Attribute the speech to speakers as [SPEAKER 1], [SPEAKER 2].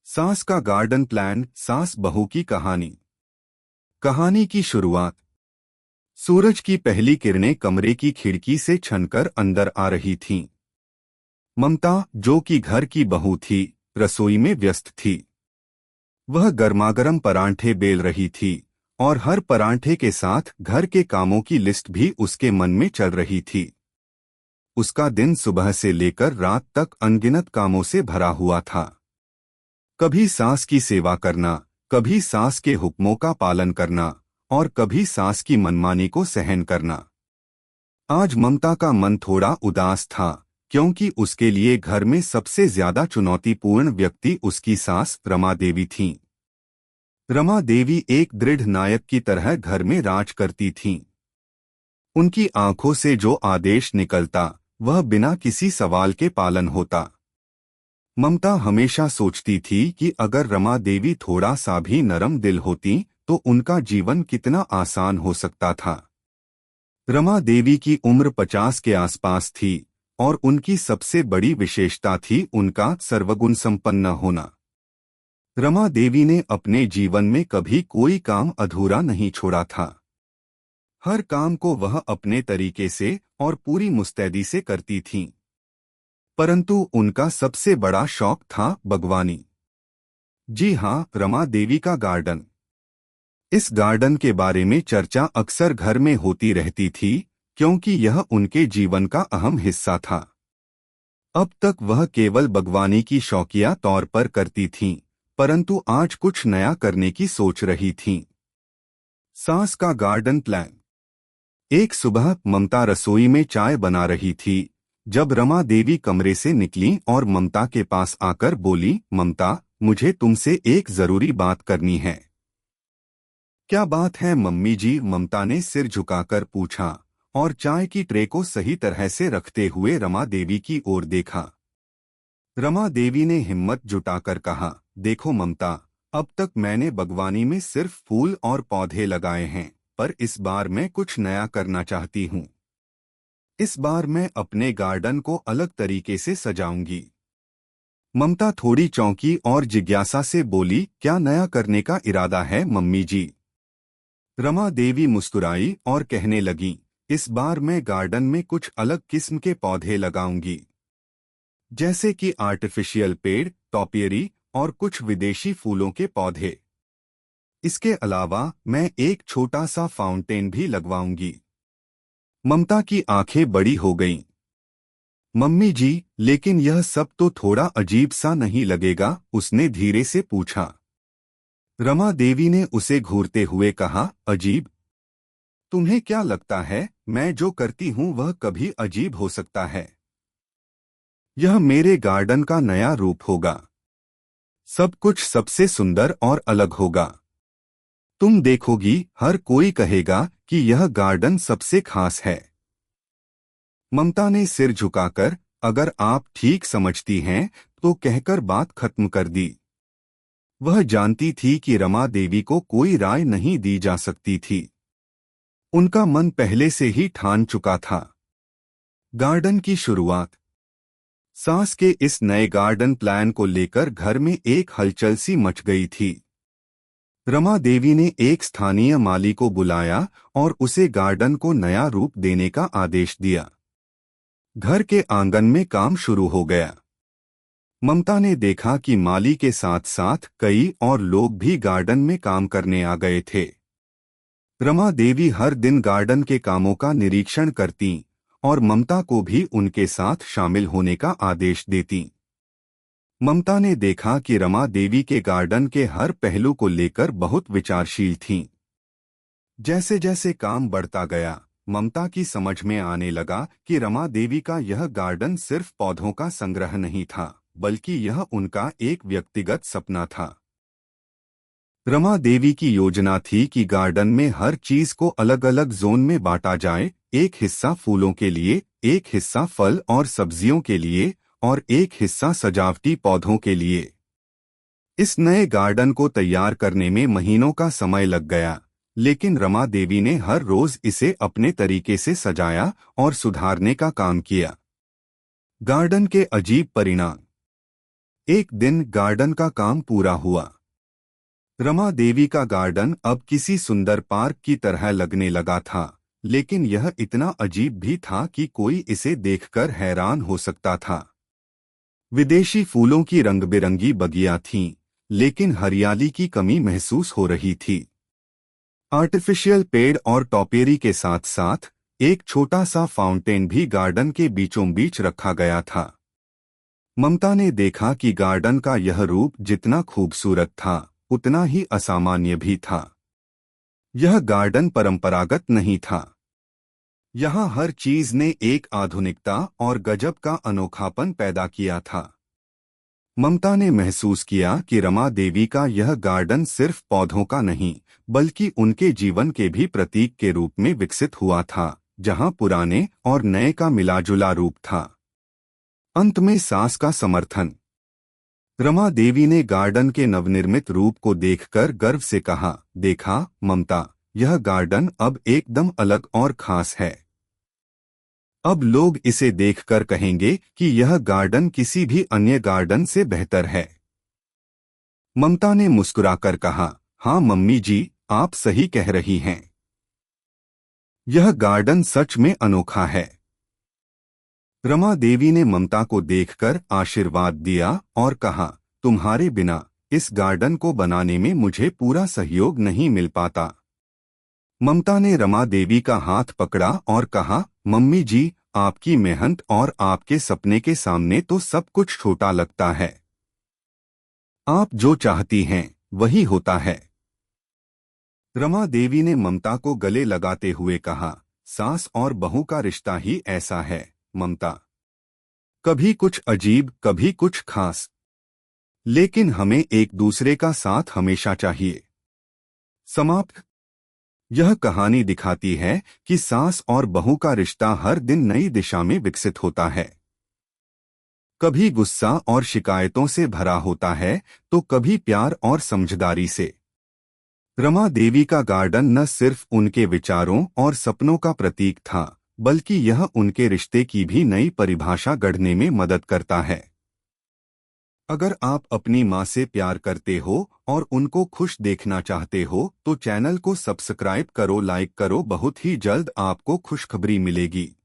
[SPEAKER 1] सास का garden plan, सास बहू की कहानी। कहानी की शुरुआत। सूरज की पहली किरणें कमरे की खिड़की से छनकर अंदर आ रही थीं। ममता, जो कि घर की बहू थी, रसोई में व्यस्त थी। वह गर्मागर्म परांठे बेल रही थी और हर परांठे के साथ घर के कामों की लिस्ट भी उसके मन में चल रही थी। उसका दिन सुबह से लेकर रात तक अनगिनत कामों से भरा हुआ था। कभी सास की सेवा करना, कभी सास के हुक्मों का पालन करना और कभी सास की मनमानी को सहन करना। आज ममता का मन थोड़ा उदास था, क्योंकि उसके लिए घर में सबसे ज्यादा चुनौतीपूर्ण व्यक्ति उसकी सास रमा देवी थीं। रमा देवी एक दृढ़ नायक की तरह घर में राज करती थीं। उनकी आंखों से जो आदेश निकलता, वह बिना किसी सवाल के पालन होता। ममता हमेशा सोचती थी कि अगर रमा देवी थोड़ा सा भी नरम दिल होती तो उनका जीवन कितना आसान हो सकता था। रमा देवी की उम्र 50 के आसपास थी और उनकी सबसे बड़ी विशेषता थी उनका सर्वगुण संपन्न होना। रमा देवी ने अपने जीवन में कभी कोई काम अधूरा नहीं छोड़ा था। हर काम को वह अपने तरीके से और पूरी मुस्तैदी से करती थीं। परंतु उनका सबसे बड़ा शौक था बागवानी। जी हाँ, रमा देवी का गार्डन। इस गार्डन के बारे में चर्चा अक्सर घर में होती रहती थी, क्योंकि यह उनके जीवन का अहम हिस्सा था। अब तक वह केवल बागवानी की शौकिया तौर पर करती थीं, परंतु आज कुछ नया करने की सोच रही थीं। सास का गार्डन प्लान। एक सुबह ममता रसोई में चाय बना रही थी जब रमा देवी कमरे से निकली और ममता के पास आकर बोली, ममता, मुझे तुमसे एक जरूरी बात करनी है। क्या बात है मम्मी जी? ममता ने सिर झुकाकर पूछा और चाय की ट्रे को सही तरह से रखते हुए रमा देवी की ओर देखा। रमा देवी ने हिम्मत जुटाकर कहा, देखो ममता, अब तक मैंने बागवानी में सिर्फ फूल और पौधे लगाए हैं, पर इस बार मैं कुछ नया करना चाहती हूँ। इस बार मैं अपने गार्डन को अलग तरीके से सजाऊंगी। ममता थोड़ी चौंकी और जिज्ञासा से बोली, क्या नया करने का इरादा है मम्मी जी? रमा देवी मुस्कुराई और कहने लगी, इस बार मैं गार्डन में कुछ अलग किस्म के पौधे लगाऊंगी, जैसे कि आर्टिफिशियल पेड़, टॉपियरी और कुछ विदेशी फूलों के पौधे। इसके अलावा मैं एक छोटा सा फाउंटेन भी लगवाऊंगी। ममता की आंखें बड़ी हो गईं। मम्मी जी, लेकिन यह सब तो थोड़ा अजीब सा नहीं लगेगा? उसने धीरे से पूछा। रमा देवी ने उसे घूरते हुए कहा, अजीब? तुम्हें क्या लगता है मैं जो करती हूँ वह कभी अजीब हो सकता है? यह मेरे गार्डन का नया रूप होगा। सब कुछ सबसे सुंदर और अलग होगा। तुम देखोगी, हर कोई कहेगा कि यह गार्डन सबसे खास है। ममता ने सिर झुकाकर, अगर आप ठीक समझती हैं, तो कहकर बात खत्म कर दी। वह जानती थी कि रमा देवी को कोई राय नहीं दी जा सकती थी। उनका मन पहले से ही ठान चुका था। गार्डन की शुरुआत। सास के इस नए गार्डन प्लान को लेकर घर में एक हलचल सी मच गई थी। रमा देवी ने एक स्थानीय माली को बुलाया और उसे गार्डन को नया रूप देने का आदेश दिया। घर के आंगन में काम शुरू हो गया। ममता ने देखा कि माली के साथ साथ कई और लोग भी गार्डन में काम करने आ गए थे। रमा देवी हर दिन गार्डन के कामों का निरीक्षण करती और ममता को भी उनके साथ शामिल होने का आदेश देती। ममता ने देखा कि रमा देवी के गार्डन के हर पहलू को लेकर बहुत विचारशील थीं। जैसे जैसे काम बढ़ता गया, ममता की समझ में आने लगा कि रमा देवी का यह गार्डन सिर्फ पौधों का संग्रह नहीं था, बल्कि यह उनका एक व्यक्तिगत सपना था। रमा देवी की योजना थी कि गार्डन में हर चीज को अलग अलग जोन में बांटा जाए, एक हिस्सा फूलों के लिए, एक हिस्सा फल और सब्जियों के लिए और एक हिस्सा सजावटी पौधों के लिए। इस नए गार्डन को तैयार करने में महीनों का समय लग गया, लेकिन रमा देवी ने हर रोज इसे अपने तरीके से सजाया और सुधारने का काम किया। गार्डन के अजीब परिणाम। एक दिन गार्डन का काम पूरा हुआ। रमा देवी का गार्डन अब किसी सुंदर पार्क की तरह लगने लगा था, लेकिन यह इतना अजीब भी था कि कोई इसे देखकर हैरान हो सकता था। विदेशी फूलों की रंग-बिरंगी बगियां थीं, लेकिन हरियाली की कमी महसूस हो रही थी। आर्टिफिशियल पेड़ और टॉपेरी के साथ साथ एक छोटा सा फाउंटेन भी गार्डन के बीचों बीच रखा गया था। ममता ने देखा कि गार्डन का यह रूप जितना खूबसूरत था, उतना ही असामान्य भी था। यह गार्डन परंपरागत नहीं था। यहाँ हर चीज ने एक आधुनिकता और गजब का अनोखापन पैदा किया था। ममता ने महसूस किया कि रमा देवी का यह गार्डन सिर्फ पौधों का नहीं, बल्कि उनके जीवन के भी प्रतीक के रूप में विकसित हुआ था, जहाँ पुराने और नए का मिलाजुला रूप था। अंत में सास का समर्थन। रमा देवी ने गार्डन के नवनिर्मित रूप को देखकर गर्व से कहा, देखा ममता, यह गार्डन अब एकदम अलग और खास है। अब लोग इसे देखकर कहेंगे कि यह गार्डन किसी भी अन्य गार्डन से बेहतर है। ममता ने मुस्कुराकर कहा, हाँ मम्मी जी, आप सही कह रही हैं। यह गार्डन सच में अनोखा है। रमा देवी ने ममता को देखकर आशीर्वाद दिया और कहा, तुम्हारे बिना इस गार्डन को बनाने में मुझे पूरा सहयोग नहीं मिल पाता। ममता ने रमा देवी का हाथ पकड़ा और कहा, मम्मी जी, आपकी मेहनत और आपके सपने के सामने तो सब कुछ छोटा लगता है। आप जो चाहती हैं वही होता है। रमा देवी ने ममता को गले लगाते हुए कहा, सास और बहू का रिश्ता ही ऐसा है ममता। कभी कुछ अजीब, कभी कुछ खास, लेकिन हमें एक दूसरे का साथ हमेशा चाहिए। समाप्त। यह कहानी दिखाती है कि सास और बहू का रिश्ता हर दिन नई दिशा में विकसित होता है। कभी गुस्सा और शिकायतों से भरा होता है, तो कभी प्यार और समझदारी से। रमा देवी का गार्डन न सिर्फ उनके विचारों और सपनों का प्रतीक था, बल्कि यह उनके रिश्ते की भी नई परिभाषा गढ़ने में मदद करता है। अगर आप अपनी माँ से प्यार करते हो और उनको खुश देखना चाहते हो तो चैनल को सब्सक्राइब करो, लाइक करो। बहुत ही जल्द आपको खुशखबरी मिलेगी।